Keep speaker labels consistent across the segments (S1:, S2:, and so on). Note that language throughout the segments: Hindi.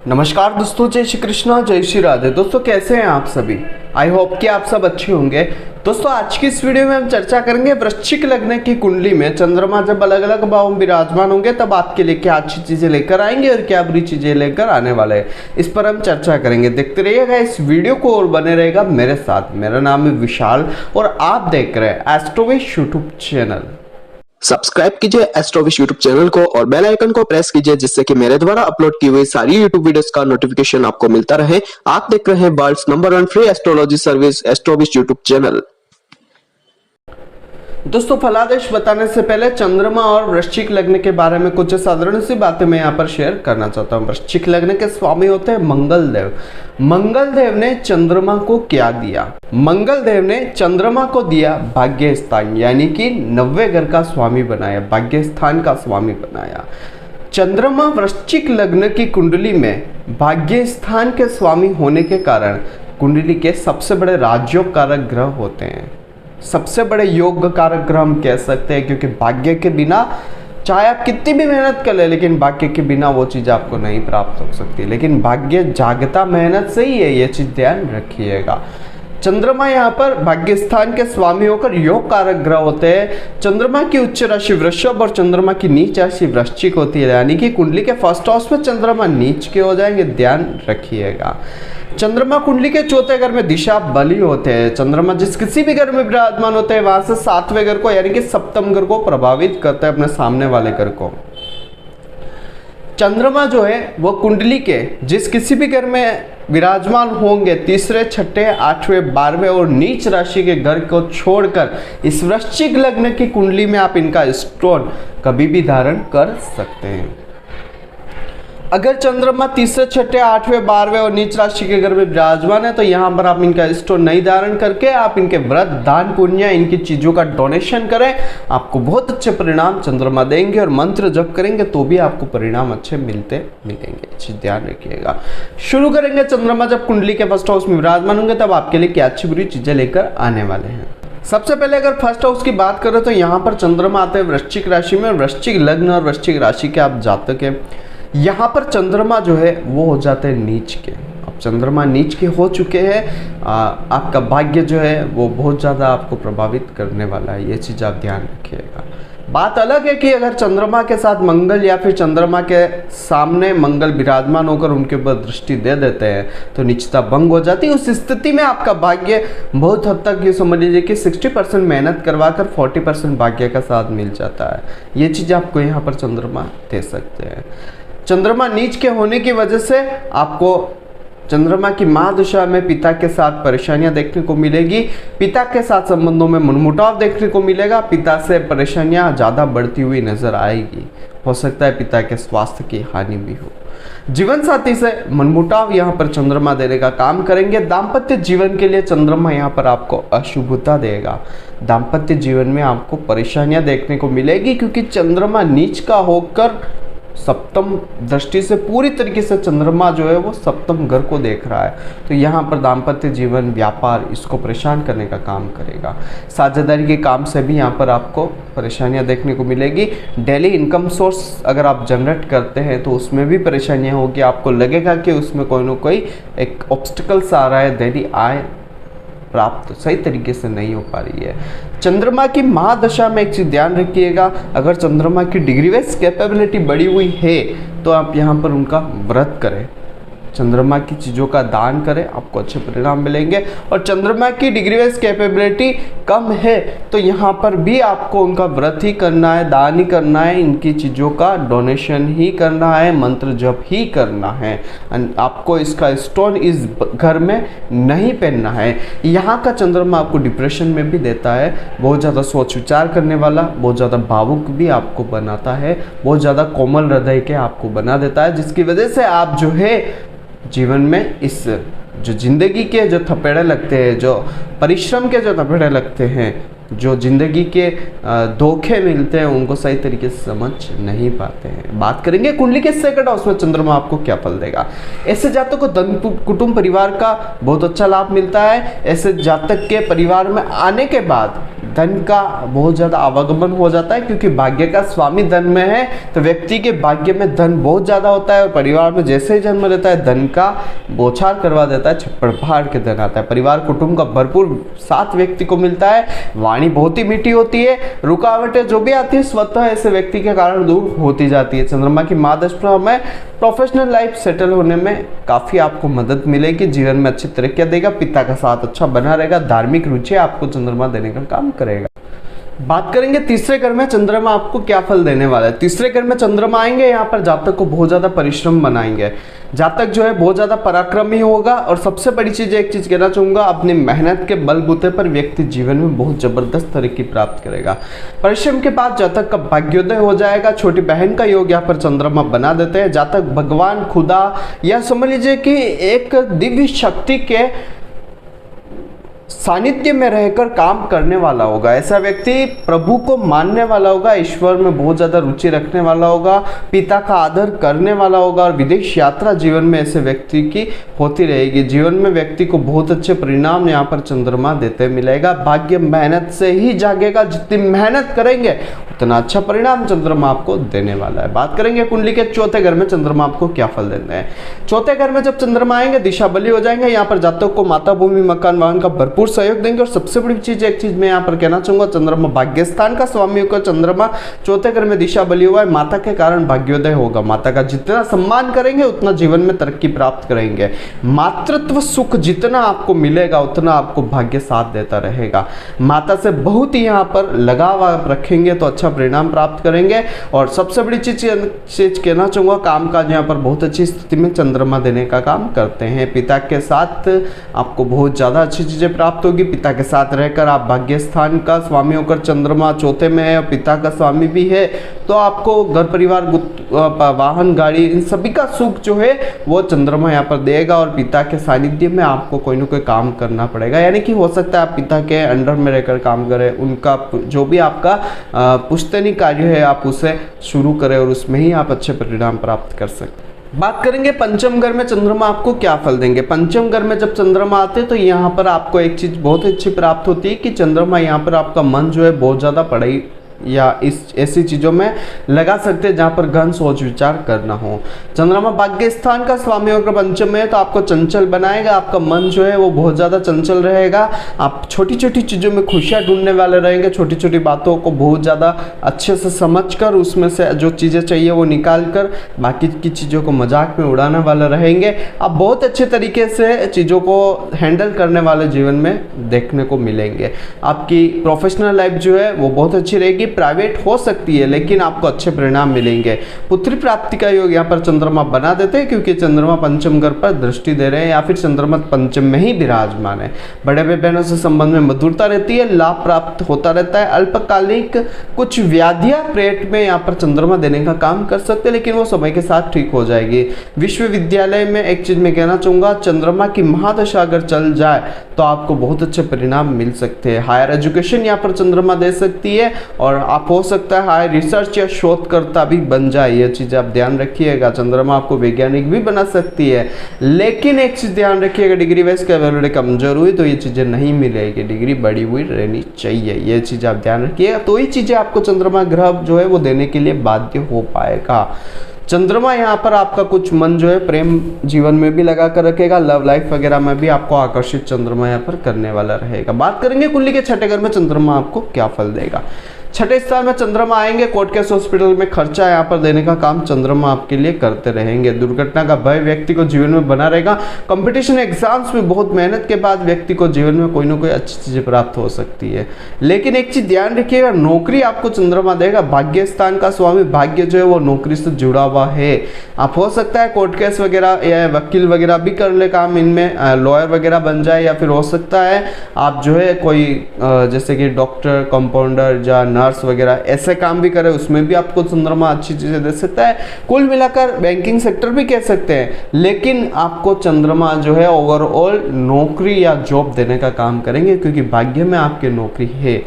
S1: नमस्कार दोस्तों, जय श्री कृष्णा, जय श्री राधे। दोस्तों कैसे हैं आप सभी? आई होप कि आप सब अच्छे होंगे। दोस्तों आज की इस वीडियो में हम चर्चा करेंगे वृश्चिक लग्न की कुंडली में चंद्रमा जब अलग अलग भाव में विराजमान होंगे तब आपके लिए क्या अच्छी चीजें लेकर आएंगे और क्या बुरी चीजें लेकर आने वाले हैं, इस पर हम चर्चा करेंगे। देखते रहिएगा इस वीडियो को और बने रहेगा मेरे साथ। मेरा नाम है विशाल और आप देख रहे हैं एस्ट्रोविश यूट्यूब चैनल।
S2: सब्सक्राइब कीजिए एस्ट्रोविश यूट्यूब चैनल को और बेल आइकन को प्रेस कीजिए जिससे कि मेरे द्वारा अपलोड की हुई सारी यूट्यूब वीडियोस का नोटिफिकेशन आपको मिलता रहे। आप देख रहे हैं world's number 1 free astrology service Astrovish YouTube channel.
S1: दोस्तों फलादेश बताने से पहले चंद्रमा और वृश्चिक लग्न के बारे में कुछ साधारण सी बातें मैं यहाँ पर शेयर करना चाहता हूँ। वृश्चिक लग्न के स्वामी होते हैं मंगल देव। मंगल देव ने चंद्रमा को क्या दिया? मंगल देव ने चंद्रमा को दिया भाग्य स्थान, यानी कि 90 घर का स्वामी बनाया, भाग्य स्थान का स्वामी बनाया। चंद्रमा वृश्चिक लग्न की कुंडली में भाग्य स्थान के स्वामी होने के कारण कुंडली के सबसे बड़े राजयोग कारक ग्रह होते हैं, सबसे बड़े योग कारक ग्रह हम कह सकते हैं, क्योंकि भाग्य के बिना चाहे आप कितनी भी मेहनत कर ले लेकिन भाग्य के बिना वो चीज़ आपको नहीं प्राप्त हो सकती। लेकिन भाग्य जागता मेहनत से ही है, ये चीज़ ध्यान रखिएगा। चंद्रमा यहाँ पर भाग्य स्थान के स्वामी होकर योग कारक ग्रह होते हैं। चंद्रमा की उच्च राशि वृषभ और चंद्रमा की नीच राशि वृश्चिक होती है, यानी कि कुंडली के फर्स्ट हाउस में चंद्रमा नीच के हो जाएंगे, ध्यान रखिएगा। चंद्रमा कुंडली के चौथे घर में दिशा बली होते हैं। चंद्रमा जिस किसी भी घर में विराजमान होते हैं वहां से सातवें घर को यानी कि सप्तम घर को प्रभावित करता है, अपने सामने वाले घर को। चंद्रमा जो है वो कुंडली के जिस किसी भी घर में विराजमान होंगे, तीसरे, छठे, आठवें, 12वें और नीच राशि के घर को छोड़कर इस वृश्चिक लग्न की कुंडली में आप इनका स्टोन कभी भी धारण कर सकते हैं। अगर चंद्रमा तीसरे, छठे, 8वें, 12वें और नीच राशि के घर में विराजमान है तो यहाँ पर आप इनका स्टोन नहीं धारण करके आप इनके व्रत, दान, पुण्य, इनकी चीजों का डोनेशन करें, आपको बहुत अच्छे परिणाम चंद्रमा देंगे। और मंत्र जप करेंगे तो भी आपको परिणाम अच्छे मिलेंगे, ध्यान रखिएगा। शुरू करेंगे। चंद्रमा जब कुंडली के फर्स्ट हाउस में विराजमान होंगे तब आपके लिए क्या अच्छी बुरी चीजें लेकर आने वाले हैं। सबसे पहले अगर फर्स्ट हाउस की बात करें तो यहाँ पर चंद्रमा आते हैं वृश्चिक राशि में। वृश्चिक लग्न और वृश्चिक राशि के आप जातक हैं। यहाँ पर चंद्रमा जो है वो हो जाते हैं नीच के। अब चंद्रमा नीच के हो चुके हैं, आपका भाग्य जो है वो बहुत ज़्यादा आपको प्रभावित करने वाला है, ये चीज़ आप ध्यान रखिएगा। बात अलग है कि अगर चंद्रमा के साथ मंगल या फिर चंद्रमा के सामने मंगल विराजमान होकर उनके ऊपर दृष्टि दे देते हैं तो निचता भंग हो जाती है। उस स्थिति में आपका भाग्य बहुत हद तक ये समझ लीजिए कि 60% मेहनत करवाकर 40% भाग्य का साथ मिल जाता है। ये चीज़ आपको यहाँ पर चंद्रमा दे सकते हैं। चंद्रमा नीच के होने की वजह से आपको चंद्रमा की महादशा में पिता के साथ परेशानियां देखने को मिलेगी, पिता के साथ संबंधों में मनमुटाव देखने को मिलेगा, पिता से परेशानियां ज़्यादा बढ़ती हुई नजर आएगी, हो सकता है पिता के स्वास्थ्य की हानि भी हो। जीवन साथी से मनमुटाव यहाँ पर चंद्रमा देने का काम करेंगे। दाम्पत्य जीवन के लिए चंद्रमा यहाँ पर आपको अशुभता देगा, दाम्पत्य जीवन में आपको परेशानियां देखने को मिलेगी, क्योंकि चंद्रमा नीच का होकर सप्तम दृष्टि से पूरी तरीके से चंद्रमा जो है वो सप्तम घर को देख रहा है, तो यहाँ पर दाम्पत्य जीवन, व्यापार इसको परेशान करने का काम करेगा। साझेदारी के काम से भी यहाँ पर आपको परेशानियाँ देखने को मिलेगी। डेली इनकम सोर्स अगर आप जनरेट करते हैं तो उसमें भी परेशानियाँ होगी, आपको लगेगा कि उसमें कोई ना कोई एक ऑब्स्टिकल्स आ रहा है, डेली आय प्राप्त सही तरीके से नहीं हो पा रही है। चंद्रमा की महादशा में एक चीज ध्यान रखिएगा, अगर चंद्रमा की डिग्री वाइज कैपेबिलिटी बढ़ी हुई है तो आप यहाँ पर उनका व्रत करें, चंद्रमा की चीज़ों का दान करें, आपको अच्छे परिणाम मिलेंगे। और चंद्रमा की डिग्री वाइज कैपेबिलिटी कम है तो यहाँ पर भी आपको उनका व्रत ही करना है, दान ही करना है, इनकी चीज़ों का डोनेशन ही करना है, मंत्र जप ही करना है। आपको इसका स्टोन इस घर में नहीं पहनना है। यहाँ का चंद्रमा आपको डिप्रेशन में भी देता है, बहुत ज़्यादा सोच विचार करने वाला, बहुत ज़्यादा भावुक भी आपको बनाता है, बहुत ज़्यादा कोमल हृदय के आपको बना देता है, जिसकी वजह से आप जो है जीवन में इस जो जिंदगी के जो थपेड़े लगते हैं, जो परिश्रम के जो थपेड़े लगते हैं, जो जिंदगी के धोखे मिलते हैं, उनको सही तरीके से समझ नहीं पाते हैं। बात करेंगे कुंडली के सेकंड हाउस में चंद्रमा आपको क्या फल देगा। ऐसे जातक को धन कुटुंब परिवार का बहुत अच्छा लाभ मिलता है। ऐसे जातक के परिवार में आने के बाद धन का बहुत ज़्यादा आवागमन हो जाता है, क्योंकि भाग्य का स्वामी धन में है तो व्यक्ति के भाग्य में धन बहुत ज़्यादा होता है। और परिवार में जैसे ही जन्म लेता है धन का बौछार करवा देता है, छप्पड़ फाड़ के धन आता है। परिवार कुटुंब का भरपूर साथ व्यक्ति को मिलता है। वाणी बहुत ही मीठी होती है। रुकावटें जो भी आती है स्वतः ऐसे व्यक्ति के कारण दूर होती जाती है। चंद्रमा की महादशा में प्रोफेशनल लाइफ सेटल होने में काफ़ी आपको मदद मिलेगी। जीवन में अच्छी तरक्कियां देगा। पिता का साथ अच्छा बना रहेगा। धार्मिक रुचि आपको चंद्रमा देने का काम करेगा। बात करेंगे तीसरे घर में चंद्रमा आपको क्या फल देने वाला है। तीसरे घर में चंद्रमा आएंगे, यहाँ पर जातक को बहुत ज़्यादा परिश्रम बनाएंगे। जातक जो है बहुत ज़्यादा पराक्रमी होगा। और सबसे बड़ी चीज़ एक चीज़ कहना चाहूँगा, अपनी मेहनत के बलबूते पर व्यक्ति जीवन में बहुत ज़बरदस्त तरक्की प्राप्त करेगा। परिश्रम के बाद जातक का भाग्योदय हो जाएगा। छोटी बहन का योग यहाँ पर चंद्रमा बना देते हैं। जातक भगवान खुदा या समझ लीजिए कि एक दिव्य शक्ति के सानिध्य में रहकर काम करने वाला होगा। ऐसा व्यक्ति प्रभु को मानने वाला होगा, ईश्वर में बहुत ज़्यादा रुचि रखने वाला होगा, पिता का आदर करने वाला होगा। और विदेश यात्रा जीवन में ऐसे व्यक्ति की होती रहेगी। जीवन में व्यक्ति को बहुत अच्छे परिणाम यहाँ पर चंद्रमा देते मिलेगा। भाग्य मेहनत से ही जागेगा। जितनी मेहनत करेंगे उतना अच्छा परिणाम चंद्रमा आपको देने वाला है। बात करेंगे कुंडली के चौथे घर में चंद्रमा आपको क्या फल देते हैं। चौथे घर में जब चंद्रमा आएंगे दिशा बली हो जाएंगे। यहाँ पर जातक को माता भूमि मकान वाहन का भरपूर सहयोग देंगे। और सबसे बड़ी चीज एक चीज मैं यहाँ पर कहना चाहूंगा, चंद्रमा भाग्य स्थान का स्वामी होकर चंद्रमा चौथे घर में दिशा बली हुआ है। माता के कारण भाग्योदय होगा। माता का जितना सम्मान करेंगे उतना जीवन में तरक्की प्राप्त करेंगे। मातृत्व सुख जितना आपको मिलेगा उतना आपको भाग्य साथ देता रहेगा। माता से बहुत ही यहाँ पर लगाव आप रखेंगे तो अच्छा परिणाम प्राप्त करेंगे। और सबसे बड़ी चीज कहना चाहूंगा, काम काज यहाँ पर बहुत अच्छी स्थिति में चंद्रमा देने का काम करते हैं। पिता के साथ आपको बहुत ज्यादा अच्छी चीजें प्राप्त होगी। पिता के साथ रहकर आप भाग्य स्थान का स्वामी होकर चंद्रमा चौथे में है और पिता का स्वामी भी है, तो आपको घर परिवार वाहन गाड़ी इन सभी का सुख जो है वो चंद्रमा यहाँ पर देगा। और पिता के सानिध्य में आपको कोई ना कोई काम करना पड़ेगा। यानी कि हो सकता है आप पिता के अंडर में रहकर काम करें। उनका जो भी आपका पुश्तैनी कार्य है आप उसे शुरू करें और उसमें ही आप अच्छे परिणाम प्राप्त कर सकते हैं। बात करेंगे पंचम घर में चंद्रमा आपको क्या फल देंगे। पंचम घर में जब चंद्रमा आते हैं तो यहाँ पर आपको एक चीज बहुत अच्छी प्राप्त होती है कि चंद्रमा यहाँ पर आपका मन जो है बहुत ज्यादा पढ़ाई या इस ऐसी चीज़ों में लगा सकते हैं जहाँ पर गहन सोच विचार करना हो। चंद्रमा भाग्य स्थान का स्वामी होकर पंचम में तो आपको चंचल बनाएगा। आपका मन जो है वो बहुत ज़्यादा चंचल रहेगा। आप छोटी छोटी चीज़ों में खुशियाँ ढूंढने वाले रहेंगे। छोटी छोटी बातों को बहुत ज़्यादा अच्छे से समझकर उसमें से जो चीज़ें चाहिए वो निकाल कर बाकी की चीज़ों को मजाक में उड़ाने वाले रहेंगे। आप बहुत अच्छे तरीके से चीज़ों को हैंडल करने वाले जीवन में देखने को मिलेंगे। आपकी प्रोफेशनल लाइफ जो है वो बहुत अच्छी रहेगी। प्राइवेट हो सकती है लेकिन आपको अच्छे परिणाम मिलेंगे। पुत्री प्राप्ति का योग यहाँ पर चंद्रमा बना देते हैं क्योंकि चंद्रमा पंचम घर पर दृष्टि दे रहे हैं या फिर चंद्रमा पंचम में ही विराजमान है। बड़े भाई बहनों से संबंध में मधुरता रहती है, लाभ प्राप्त होता रहता है। अल्पकालिक कुछ व्याधियां पेट में यहाँ पर चंद्रमा देने का काम कर सकते हैं लेकिन वो समय के साथ ठीक हो जाएगी। विश्वविद्यालय में एक चीज मैं कहना चाहूंगा, चंद्रमा की महादशा अगर चल जाए तो आपको बहुत अच्छे परिणाम मिल सकते हैं। हायर एजुकेशन यहाँ पर चंद्रमा दे सकती है और आप हो सकता है हायर रिसर्च या शोधकर्ता भी बन जाए। ये चीज आप ध्यान रखिएगा। चंद्रमा आपको वैज्ञानिक भी बना सकती है लेकिन एक चीज ध्यान रखिएगा, डिग्री वाइज कैपेबिलिटी कमजोर हुई तो ये चीजें नहीं मिलेगी। डिग्री बढ़ी हुई रहनी चाहिए, ये चीज आप ध्यान रखिएगा। तो ये चीजें आपको चंद्रमा ग्रह जो है वो देने के लिए बाध्य हो पाएगा। चंद्रमा यहाँ पर आपका कुछ मन जो है प्रेम जीवन में भी लगा कर रखेगा। लव लाइफ वगैरह में भी आपको आकर्षित चंद्रमा यहाँ पर करने वाला रहेगा। बात करेंगे कुंडली के छठे घर में चंद्रमा आपको क्या फल देगा। छठे स्थान में चंद्रमा आएंगे। कोर्ट केस हॉस्पिटल में खर्चा यहाँ पर देने का काम चंद्रमा आपके लिए करते रहेंगे। दुर्घटना का भय व्यक्ति को जीवन में बना रहेगा। कंपटीशन एग्जाम्स में बहुत मेहनत के बाद व्यक्ति को जीवन में कोई ना कोई अच्छी चीजें प्राप्त हो सकती है लेकिन एक चीज ध्यान रखिएगा, नौकरी आपको चंद्रमा देगा। भाग्य स्थान का स्वामी भाग्य जो है वो नौकरी से जुड़ा हुआ है। आप हो सकता है कोर्ट केस वगैरह या वकील वगैरह भी कर ले काम, इनमें लॉयर वगैरह बन जाए या फिर हो सकता है आप जो है कोई जैसे कि डॉक्टर, कंपाउंडर या नर्स वगैरह ऐसे काम भी करे, उसमें भी आपको चंद्रमा अच्छी चीजें दे सकता है। कुल मिलाकर बैंकिंग सेक्टर भी कह सकते हैं लेकिन आपको चंद्रमा जो है ओवरऑल नौकरी या जॉब देने का काम करेंगे क्योंकि भाग्य में आपके नौकरी है।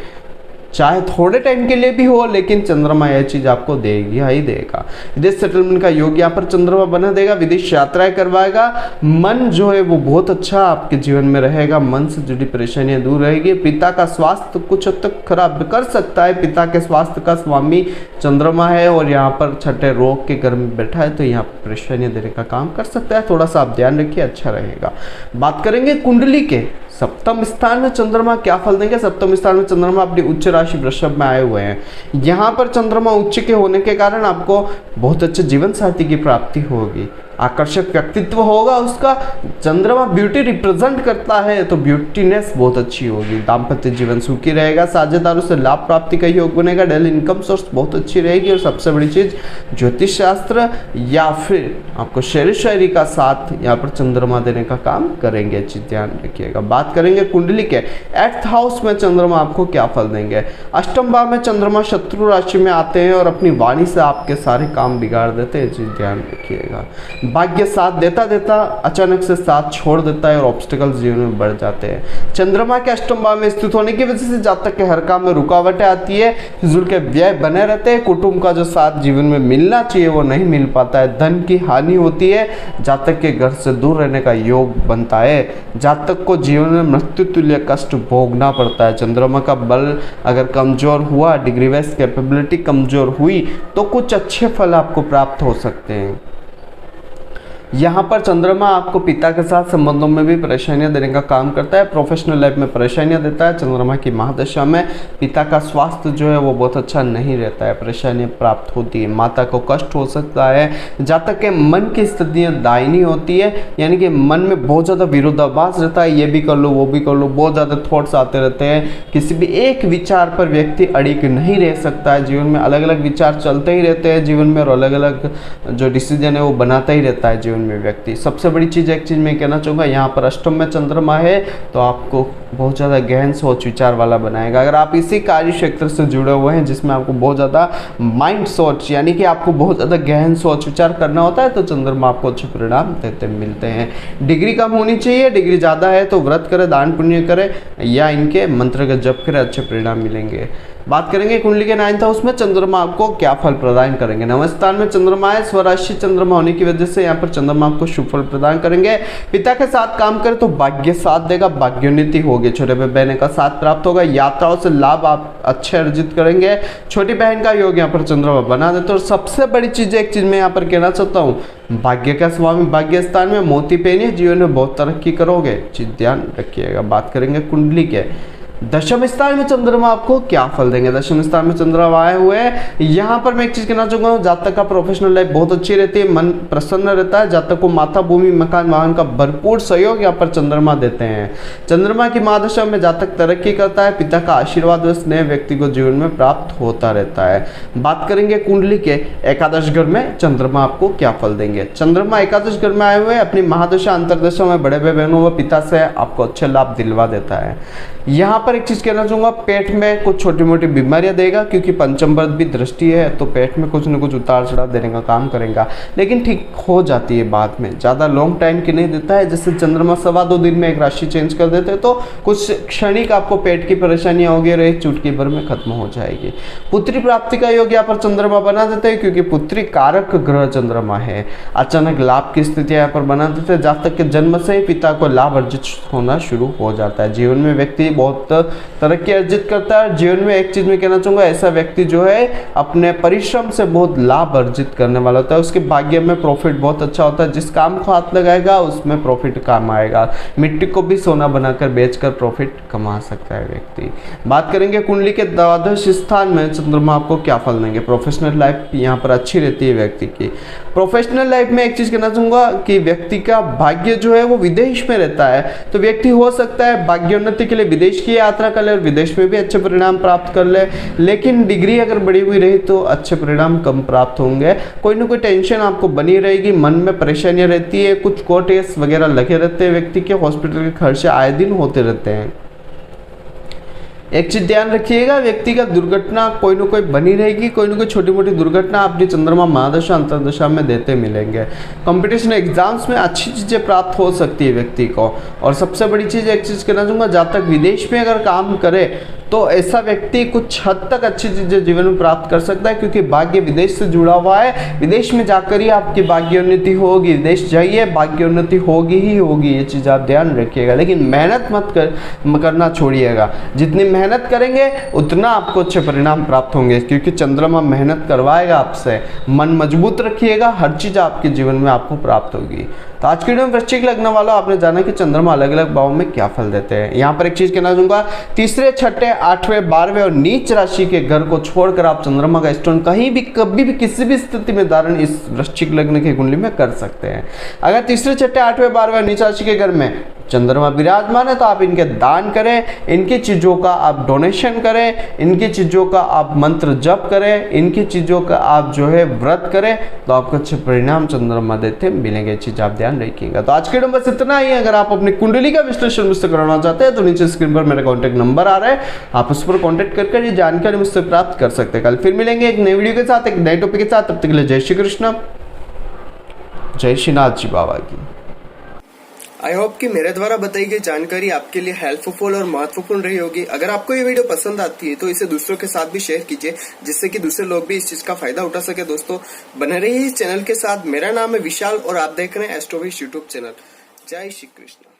S1: चाहे थोड़े टाइम के लिए भी हो, लेकिन चंद्रमा यह चीज आपको देगा ही देगा। विदेश सेटलमेंट का योग यहाँ पर चंद्रमा बना देगा, विदेश यात्राएं करवाएगा, मन जो है वो बहुत अच्छा आपके जीवन में रहेगा, मन से जुड़ी परेशानियां दूर रहेगी। पिता का स्वास्थ्य कुछ हद तक खराब कर सकता है, पिता के स्वास्थ्य का स्वामी चंद्रमा है और यहाँ पर छठे रोग के घर में बैठा है, तो यहाँ पर परेशानियां देने का काम कर सकता है, थोड़ा सा आप ध्यान रखिए, अच्छा रहेगा। बात करेंगे कुंडली के सप्तम स्थान में चंद्रमा क्या फल देंगे। सप्तम स्थान में चंद्रमा अपनी उच्च राशि वृषभ में आए हुए हैं। यहाँ पर चंद्रमा उच्च के होने के कारण आपको बहुत अच्छे जीवन साथी की प्राप्ति होगी, आकर्षक व्यक्तित्व होगा उसका। चंद्रमा ब्यूटी रिप्रेजेंट करता है, तो ब्यूटीनेस बहुत अच्छी होगी। दाम्पत्य जीवन सुखी रहेगा, साझेदारों से लाभ प्राप्ति का योग बनेगा, डेली इनकम सोर्स बहुत अच्छी रहेगी। और सबसे बड़ी चीज ज्योतिष शास्त्र या फिर आपको शेर शायरी का साथ यहाँ पर चंद्रमा देने का काम करेंगे, चीज ध्यान रखिएगा। बात करेंगे कुंडली के 8th हाउस में चंद्रमा आपको क्या फल देंगे। अष्टम भाव में चंद्रमा शत्रु राशि में आते हैं और अपनी वाणी से आपके सारे काम बिगाड़ देते हैं, चीज ध्यान रखिएगा। भाग्य साथ देता देता अचानक से साथ छोड़ देता है और ऑब्स्टिकल्स जीवन में बढ़ जाते हैं। चंद्रमा के अष्टम भाव में स्थित होने की वजह से जातक के हर काम में रुकावटें आती है, फिजूल के व्यय बने रहते हैं, कुटुंब का जो साथ जीवन में मिलना चाहिए वो नहीं मिल पाता है, धन की हानि होती है, जातक के घर से दूर रहने का योग बनता है, जातक को जीवन में मृत्यु तुल्य कष्ट भोगना पड़ता है। चंद्रमा का बल अगर कमजोर हुआ, डिग्री वाइज कैपेबिलिटी कमजोर हुई, तो कुछ अच्छे फल आपको प्राप्त हो सकते हैं। यहाँ पर चंद्रमा आपको पिता के साथ संबंधों में भी परेशानियां देने का काम करता है, प्रोफेशनल लाइफ में परेशानियां देता है। चंद्रमा की महादशा में पिता का स्वास्थ्य जो है वो बहुत अच्छा नहीं रहता है, परेशानियां प्राप्त होती है, माता को कष्ट हो सकता है। जातक के मन की स्थितियां दायनी होती है, यानी कि मन में बहुत ज़्यादा विरोधाभास रहता है, ये भी कर लो वो भी कर लो, बहुत ज़्यादा थॉट्स आते रहते हैं, किसी भी एक विचार पर व्यक्ति अड़िग नहीं रह सकता है, जीवन में अलग अलग विचार चलते ही रहते हैं जीवन में, और अलग अलग जो डिसीजन है वो बनाता ही रहता है जीवन में व्यक्ति। सबसे बड़ी चीज एक चीज मैं कहना चाहूँगा, यहाँ पर अष्टम में चंद्रमा है तो आपको बहुत ज़्यादा गहन सोच विचार वाला बनाएगा। अगर आप इसी कार्य क्षेत्र से जुड़े हुए हैं जिसमें आपको बहुत ज़्यादा माइंड सोच, यानी कि आपको बहुत ज़्यादा गहन सोच विचार करना होता है, तो चंद्रमा आपको अच्छे परिणाम देते मिलते हैं। डिग्री कम होनी चाहिए, डिग्री ज़्यादा है तो व्रत करें, दान पुण्य करें या इनके मंत्र का जप करें, अच्छे परिणाम मिलेंगे। बात करेंगे कुंडली के 9th हाउस में चंद्रमा आपको क्या फल प्रदान करेंगे। नवम स्थान में चंद्रमा है, स्वराशि चंद्रमा होने की वजह से यहाँ पर चंद्रमा आपको शुभ फल प्रदान करेंगे। पिता के साथ काम करें तो भाग्य साथ देगा, भाग्योन्नति होगी, छोटे बहन का साथ प्राप्त होगा, यात्राओं से लाभ आप अच्छे अर्जित करेंगे। छोटी बहन का योग यहाँ पर चंद्रमा बना देते। और सबसे बड़ी चीज एक चीज मैं यहाँ पर कहना चाहता हूँ, भाग्य का स्वामी भाग्य स्थान में मोती पहनिए, जीवन में बहुत तरक्की करोगे, चीज ध्यान रखिएगा। बात करेंगे कुंडली के दशम स्थान में चंद्रमा आपको क्या फल देंगे। दशम स्थान में चंद्रमा आए हुए हैं, यहाँ पर मैं एक चीज कहना चाहूंगा, जातक का प्रोफेशनल लाइफ बहुत अच्छी रहती है, मन प्रसन्न रहता है, जातक को माता भूमि मकान वाहन का भरपूर सहयोग यहाँ पर चंद्रमा देते हैं। चंद्रमा की महादशा में जातक तरक्की करता है, पिता का आशीर्वाद व स्नेह व्यक्ति को जीवन में प्राप्त होता रहता है। बात करेंगे कुंडली के एकादश घर में चंद्रमा आपको क्या फल देंगे। चंद्रमा एकादश घर में आए हुए अपनी महादशा अंतरदशा में बड़े भाई बहनों व पिता से आपको अच्छे लाभ दिलवा देता है। यहाँ पर एक चीज कहना चाहूंगा, पेट में कुछ छोटी मोटी बीमारियां देगा, क्योंकि पंचम वर्ग भी दृष्टि है तो पेट में कुछ न कुछ उतार चढ़ाव देने का काम करेगा, लेकिन ठीक हो जाती है बाद में, ज्यादा लॉन्ग टाइम की नहीं देता है। जैसे चंद्रमा 2.25 दिन में एक राशि चेंज कर देते हैं तो कुछ क्षणिक आपको पेट की परेशानियां होगी और एक चुटकी भर में खत्म हो जाएगी। पुत्री प्राप्ति का योग यहाँ पर चंद्रमा बना देते हैं, क्योंकि पुत्री कारक ग्रह चंद्रमा है। अचानक लाभ की स्थिति यहाँ पर बना देते हैं, जातक के जन्म से ही पिता को लाभ अर्जित होना शुरू हो जाता है। जीवन में व्यक्ति बहुत तरक्की अर्जित करता है। जीवन में एक चीज मैं कहना चाहूंगा, ऐसा व्यक्ति जो है अपने परिश्रम से बहुत लाभ अर्जित करने वाला होता है, उसके भाग्य में प्रॉफिट बहुत अच्छा होता है, जिस काम को हाथ लगाएगा उसमें प्रॉफिट काम आएगा। मिट्टी को भी सोना बनाकर बेचकर प्रॉफिट कमा सकता है व्यक्ति। बात करेंगे कुंडली के द्वादश स्थान में चंद्रमा आपको क्या फल देंगे। प्रोफेशनल लाइफ यहाँ पर अच्छी रहती है व्यक्ति की। प्रोफेशनल लाइफ में एक चीज कहना चाहूंगा कि व्यक्ति का भाग्य जो है वो विदेश में रहता है, तो व्यक्ति हो सकता है भाग्योन्नति के लिए विदेश की यात्रा कर ले और विदेश में भी अच्छे परिणाम प्राप्त कर ले, लेकिन डिग्री अगर बढ़ी हुई रही तो अच्छे परिणाम कम प्राप्त होंगे। कोई ना कोई टेंशन आपको बनी रहेगी, मन में परेशानियां रहती है, कुछ कोर्ट केस वगैरह लगे रहते हैं, व्यक्ति के हॉस्पिटल के खर्चे आए दिन होते रहते हैं। एक चीज ध्यान रखिएगा, व्यक्ति का दुर्घटना कोई ना कोई बनी रहेगी, कोई ना कोई छोटी मोटी दुर्घटना अपनी चंद्रमा महादशा अंतरदशा में देते मिलेंगे। कंपटीशन एग्जाम्स में अच्छी चीजें प्राप्त हो सकती है व्यक्ति को। और सबसे बड़ी चीज एक चीज कहना चाहूंगा, जब तक विदेश में अगर काम करे तो ऐसा व्यक्ति कुछ हद तक अच्छी चीजें जीवन में प्राप्त कर सकता है, क्योंकि भाग्य विदेश से जुड़ा हुआ है। विदेश में जाकर ही आपकी भाग्योन्नति होगी। विदेश जाइए, भाग्योन्नति होगी ही होगी, ये चीज आप ध्यान रखिएगा। लेकिन मेहनत मत करना छोड़िएगा। जितनी मेहनत करेंगे उतना आपको अच्छे परिणाम प्राप्त होंगे, क्योंकि चंद्रमा मेहनत करवाएगा आपसे। मन मजबूत रखिएगा, हर चीज आपके जीवन में आपको प्राप्त होगी। तो आज की वीडियो में वृश्चिक लग्न वालों आपने जाना कि चंद्रमा अलग अलग भावों में क्या फल देते हैं। यहाँ पर एक चीज कहना चाहूंगा, तीसरे, छठे, आठवें, 12वें और नीच राशि के घर को छोड़कर आप चंद्रमा का स्टोन कहीं भी, कभी भी, किसी भी स्थिति में धारण इस वृश्चिक लग्न की कुंडली में कर सकते हैं। अगर तीसरे, छठे, आठवें, 12वें और नीच राशि के घर में चंद्रमा विराजमान है तो आप इनके दान करें, इनकी चीजों का आप डोनेशन करें, इनकी चीजों का आप मंत्र जप करें, इनकी चीजों का आप जो है व्रत करें, तो आपको अच्छे परिणाम चंद्रमा देते मिलेंगे। चीज आप ध्यान रखिएगा। तो आज के वीडियो बस इतना ही है। अगर आप अपनी कुंडली का विश्लेषण मुझसे कराना चाहते हैं तो नीचे स्क्रीन पर मेरा कॉन्टैक्ट नंबर आ रहा है, आप उस पर कॉन्टैक्ट करके ये जानकारी मुझसे प्राप्त कर सकते हैं। कल फिर मिलेंगे एक नई वीडियो के साथ, एक नए टॉपिक के साथ। तब तक के लिए जय श्री कृष्ण, जय श्रीनाथ जी बाबा की।
S3: आई होप कि मेरे द्वारा बताई गई जानकारी आपके लिए हेल्पफुल और महत्वपूर्ण रही होगी। अगर आपको ये वीडियो पसंद आती है तो इसे दूसरों के साथ भी शेयर कीजिए, जिससे कि दूसरे लोग भी इस चीज का फायदा उठा सके। दोस्तों बने रहिए इस चैनल के साथ। मेरा नाम है विशाल और आप देख रहे हैं एस्ट्रोविश यूट्यूब चैनल। जय श्री कृष्ण।